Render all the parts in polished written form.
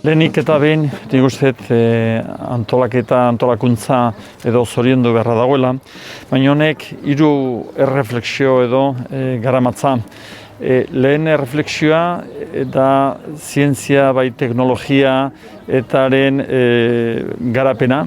Lehenik eta behin, nik uste antolakuntza edo zoriondu beharra dagoela, baina honek hiru erreflexio edo garamatza. Lehen erreflexioa da zientzia bai teknologia etaren garapena.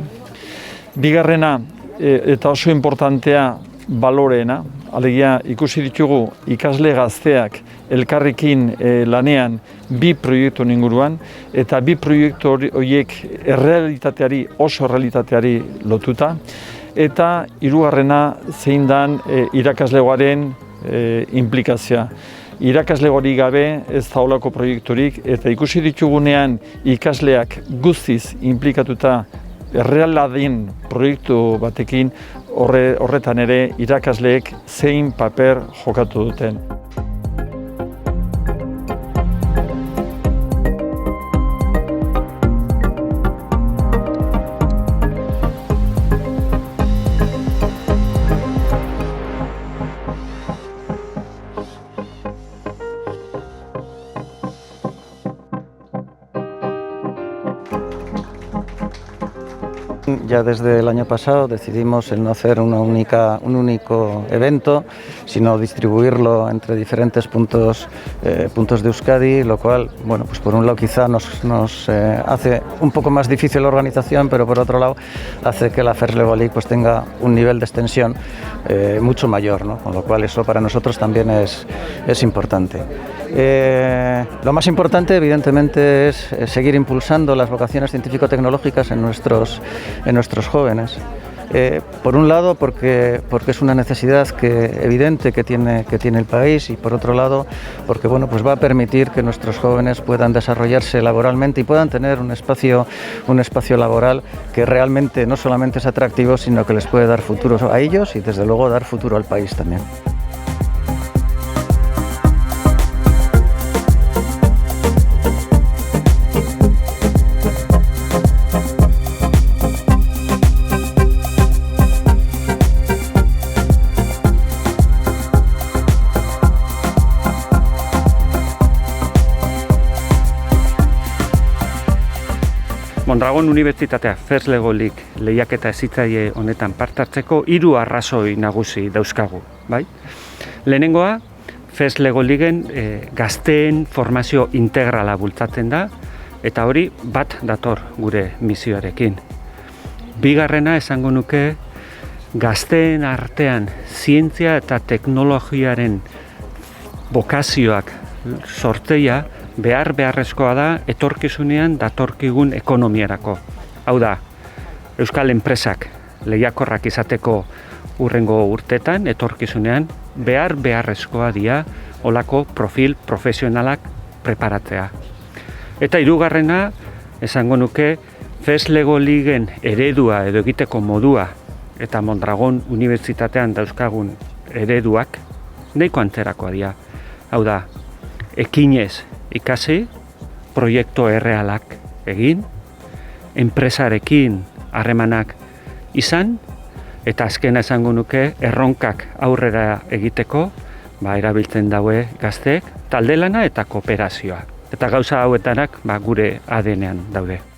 Bigarrena eta oso importantea baloreena, alegia ikusi ditugu ikasle gazteak elkarrekin lanean bi proiektu inguruan, eta bi proiektu horiek oso errealitateari lotuta, eta hirugarrena zein dan irakaslegoaren implikazioa. Irakaslegorik gabe ez da holako proiekturik, eta ikusi ditugunean ikasleak guztiz implikatuta errealadien proiektu batekin, horretan ere irakasleek zein paper jokatu duten. Ya desde el año pasado decidimos el no hacer un único evento, sino distribuirlo entre diferentes puntos de Euskadi, lo cual, bueno, pues por un lado quizá nos hace un poco más difícil la organización, pero por otro lado hace que la First Lego League pues tenga un nivel de extensión mucho mayor, ¿no? Con lo cual eso para nosotros también es importante. Lo más importante, evidentemente, es seguir impulsando las vocaciones científico-tecnológicas en nuestros jóvenes. Por un lado, porque es una necesidad evidente que tiene el país, y por otro lado, porque bueno, pues va a permitir que nuestros jóvenes puedan desarrollarse laboralmente y puedan tener un espacio laboral que realmente no solamente es atractivo, sino que les puede dar futuro a ellos y desde luego dar futuro al país también. Mondragon Unibertsitatea First Lego League lehiaketa hezitzaile honetan parte hartzeko 3 arrazoi nagusi dauzkagu, bai? Lehenengoa, First Lego Leagueen gazteen formazio integrala bultzatzen da, eta hori bat dator gure misioarekin. Bigarrena esango nuke, gazteen artean zientzia eta teknologiaren bokazioak sortzea beharrezkoa da etorkizunean datorkigun ekonomiarako. Hau da, euskal enpresak lehiakorrak izateko hurrengo urtetan etorkizunean beharrezkoa dira holako profil profesionalak preparatzea. Eta hirugarrena, esango nuke, First Lego Leagueen eredua edo egiteko modua eta Mondragon Unibertsitatean dauzkagun ereduak nahiko antzerakoa dira. Hau da, ekinez ikasi, proiektu errealak egin, enpresarekin harremanak izan, eta azkena esango nuke erronkak aurrera egiteko erabiltzen daue gazteek talde lana eta kooperazioa. Eta gauza hauetanak gure ADN-ean daude.